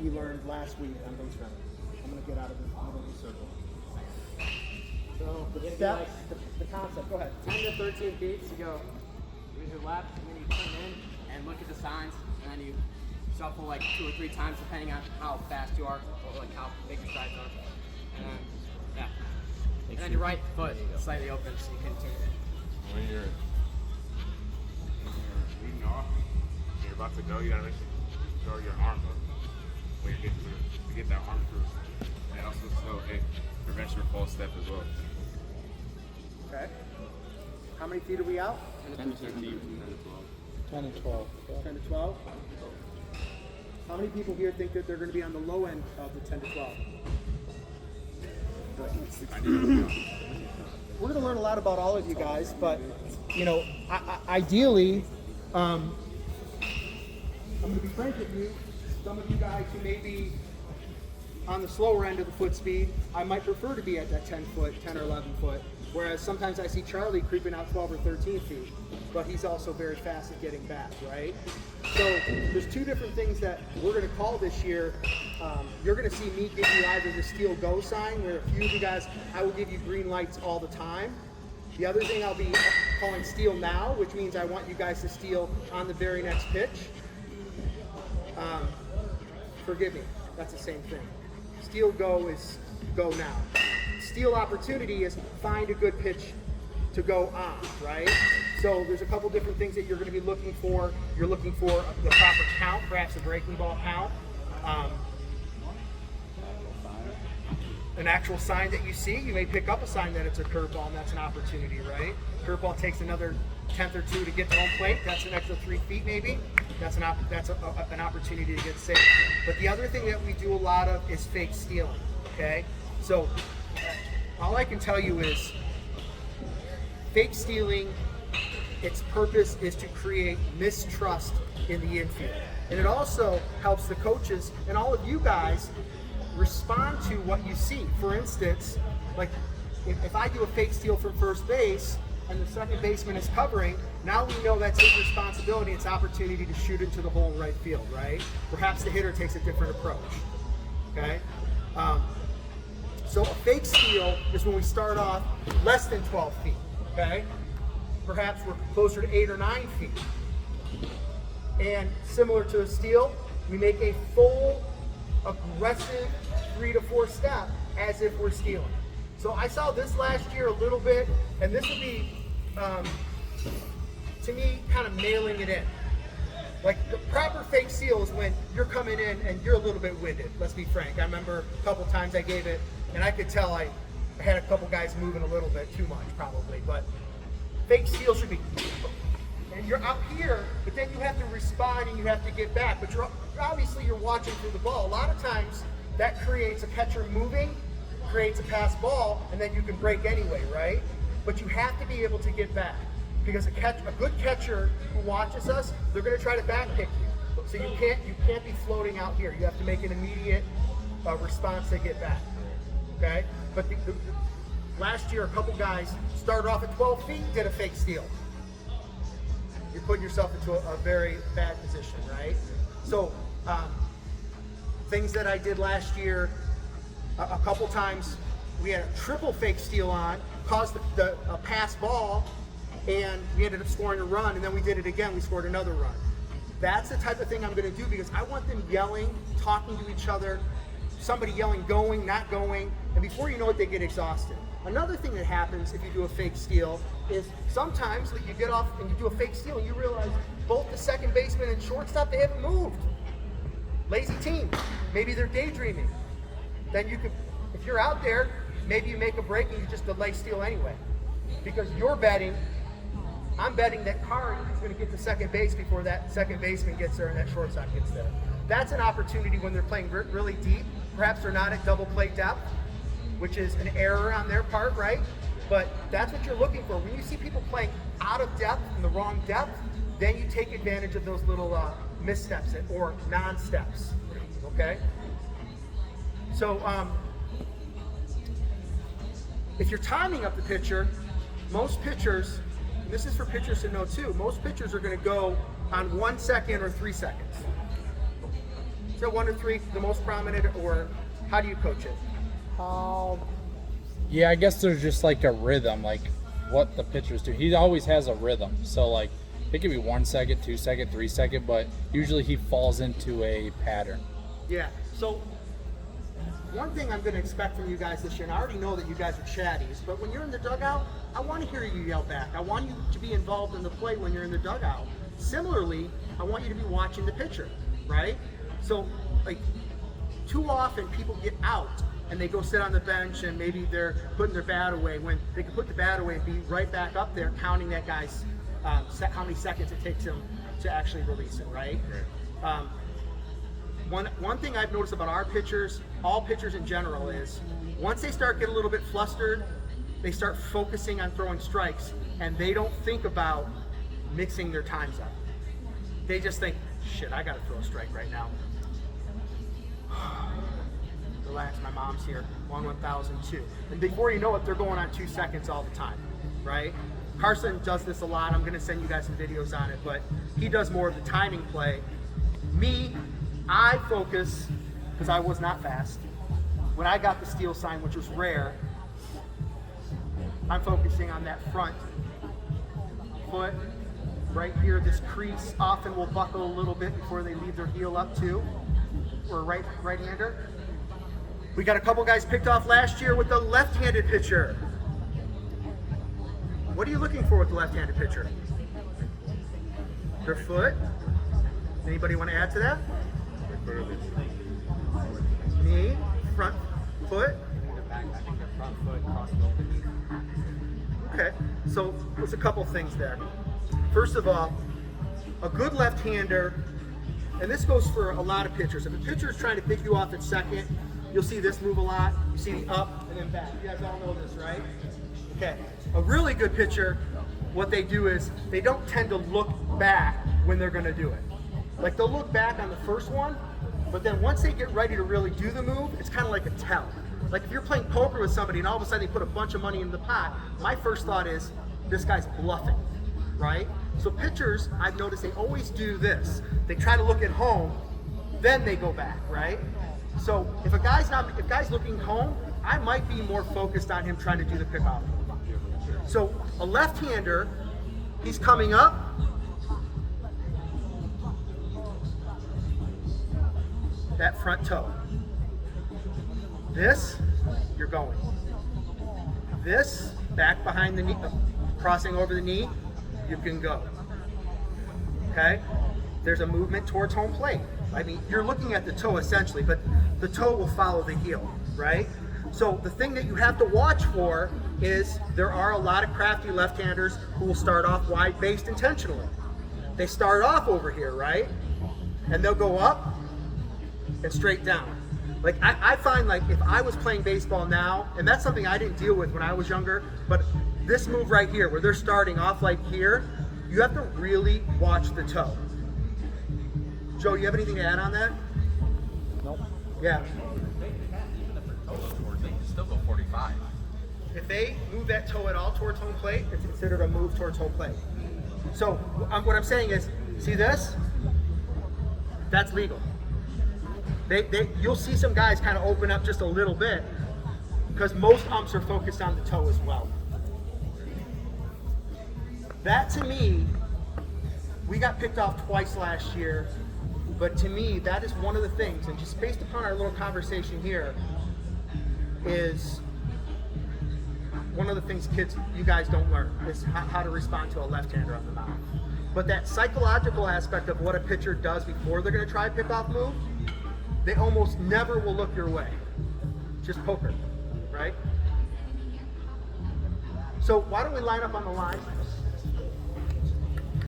he learned last week on base running. I'm going to get out of the middle of the circle. So the concept, go ahead. 10 to 13 feet, so you go with your left, and then you come in and look at the signs, and then you shuffle like 2 or 3 times depending on how fast you are, or like how big your strides are. And then, yeah. And then your right foot slightly open so you can turn it. When you're leading off, and you're about to go, you gotta make sure you throw your arm up when you're getting through, to get that arm through. And also, so it prevents your false step as well. Okay. How many feet are we out? 10 to 13, 10 to 12. 10 to 12. 10 to 12? How many people here think that they're going to be on the low end of the 10 to 12? We're going to learn a lot about all of you guys, but, you know, ideally, I'm going to be frank with you. Some of you guys who may be on the slower end of the foot speed, I might prefer to be at that 10 foot, 10 or 11 foot. Whereas sometimes I see Charlie creeping out 12 or 13 feet, but he's also very fast at getting back, right? So there's 2 different things that we're going to call this year. You're going to see me give you either the steal go sign, where a few of you guys, I will give you green lights all the time. The other thing I'll be calling steal now, which means I want you guys to steal on the very next pitch. Forgive me, that's the same thing. Steal go is go now. Steal opportunity is find a good pitch to go on, right? So there's a couple different things that you're going to be looking for. You're looking for the proper count, perhaps a breaking ball count. An actual sign that you see, you may pick up a sign that it's a curveball, and that's an opportunity, right? Curveball takes another 10th or 2 to get to home plate. That's an extra 3 feet maybe. That's an opportunity to get safe. But the other thing that we do a lot of is fake stealing, okay? So all I can tell you is fake stealing, its purpose is to create mistrust in the infield. And it also helps the coaches and all of you guys respond to what you see. For instance, like if I do a fake steal from first base and the second baseman is covering, now we know that's his responsibility. It's opportunity to shoot into the hole in right field, right? Perhaps the hitter takes a different approach, okay? So a fake steal is when we start off less than 12 feet, okay? Perhaps we're closer to 8 or 9 feet. And similar to a steal, we make a full, aggressive 3 to 4 step as if we're stealing. So I saw this last year a little bit, and this would be, to me, kind of mailing it in. Like the proper fake steal is when you're coming in and you're a little bit winded, let's be frank. I remember a couple times I gave it, and I could tell I had a couple guys moving a little bit too much probably, but fake steal should be, and you're out here, but then you have to respond and you have to get back, but obviously you're watching through the ball. A lot of times that creates a catcher moving, creates a pass ball, and then you can break anyway, right? But you have to be able to get back, because a good catcher who watches us, they're going to try to back pick you. So you can't be floating out here. You have to make an immediate response to get back, okay? But last year, a couple guys started off at 12 feet, did a fake steal. You're putting yourself into a very bad position, right? So things that I did last year, a couple times we had a triple fake steal on, caused a pass ball, and we ended up scoring a run, and then we did it again, we scored another run. That's the type of thing I'm going to do, because I want them yelling, talking to each other, somebody yelling going, not going, and before you know it, they get exhausted. Another thing that happens if you do a fake steal is sometimes you get off and you do a fake steal and you realize both the second baseman and shortstop, they haven't moved. Lazy team. Maybe they're daydreaming. Then you could, if you're out there, maybe you make a break and you just delay steal anyway. Because you're betting, I'm betting that Kari is going to get to second base before that second baseman gets there and that shortstop gets there. That's an opportunity when they're playing really deep. Perhaps they're not at double play depth, which is an error on their part, right? But that's what you're looking for. When you see people playing out of depth, in the wrong depth, then you take advantage of those little missteps or non-steps, okay? So if you're timing up the pitcher, most pitchers, and this is for pitchers to know too, most pitchers are going to go on 1 second or 3 seconds. Is that 1 or 3 the most prominent, or how do you coach it? Yeah, I guess there's just like a rhythm, like what the pitchers do. He always has a rhythm. So like it could be 1 second, 2 second, 3 second, but usually he falls into a pattern. Yeah. So one thing I'm going to expect from you guys this year, and I already know that you guys are chatties, but when you're in the dugout, I want to hear you yell back. I want you to be involved in the play when you're in the dugout. Similarly, I want you to be watching the pitcher, right? So, like, too often people get out and they go sit on the bench and maybe they're putting their bat away when they can put the bat away and be right back up there counting that guy's how many seconds it takes him to actually release it, right? One thing I've noticed about our pitchers, all pitchers in general, is once they start getting a little bit flustered, they start focusing on throwing strikes, and they don't think about mixing their times up. They just think, shit, I gotta throw a strike right now. Relax, my mom's here. 1/1002. And before you know it, they're going on 2 seconds all the time, right? Carson does this a lot. I'm gonna send you guys some videos on it, but he does more of the timing play. Me, I focus, because I was not fast. When I got the steal sign, which was rare, I'm focusing on that front foot. Right here, this crease often will buckle a little bit before they leave their heel up too. Or right-hander. We got a couple guys picked off last year with the left-handed pitcher. What are you looking for with the left-handed pitcher? Their foot? Anybody want to add to that? Knee, front foot. I think the front foot crossing over the knee. Okay, so there's a couple things there. First of all, a good left-hander, and this goes for a lot of pitchers. If a pitcher is trying to pick you off at second, you'll see this move a lot. You see the up and then back. You guys all know this, right? Okay, a really good pitcher, what they do is they don't tend to look back when they're going to do it. Like they'll look back on the first one, but then once they get ready to really do the move, it's kind of like a tell. Like if you're playing poker with somebody and all of a sudden they put a bunch of money in the pot, my first thought is, this guy's bluffing, right? So pitchers, I've noticed they always do this. They try to look at home, then they go back, right? So if guy's looking home, I might be more focused on him trying to do the pickoff. So a left-hander, he's coming up. That front toe. This, you're going. This, back behind the knee, crossing over the knee, you can go. Okay? There's a movement towards home plate. I mean, you're looking at the toe essentially, but the toe will follow the heel, right? So the thing that you have to watch for is there are a lot of crafty left-handers who will start off wide-based intentionally. They start off over here, right? And they'll go up and straight down. Like I find like if I was playing baseball now, and that's something I didn't deal with when I was younger, but this move right here where they're starting off like here, you have to really watch the toe. Joe, you have anything to add on that? Nope. Yeah. Even if their toe goes towards, they can still go 45. If they move that toe at all towards home plate, it's considered a move towards home plate. So what I'm saying is, see this? That's legal. You'll see some guys kind of open up just a little bit because most umps are focused on the toe as well. That to me, we got picked off twice last year, but to me, that is one of the things, and just based upon our little conversation here, is one of the things you guys don't learn is how to respond to a left-hander on the mound. But that psychological aspect of what a pitcher does before they're going to try a pickoff move, they almost never will look your way. Just poker, right? So why don't we line up on the line?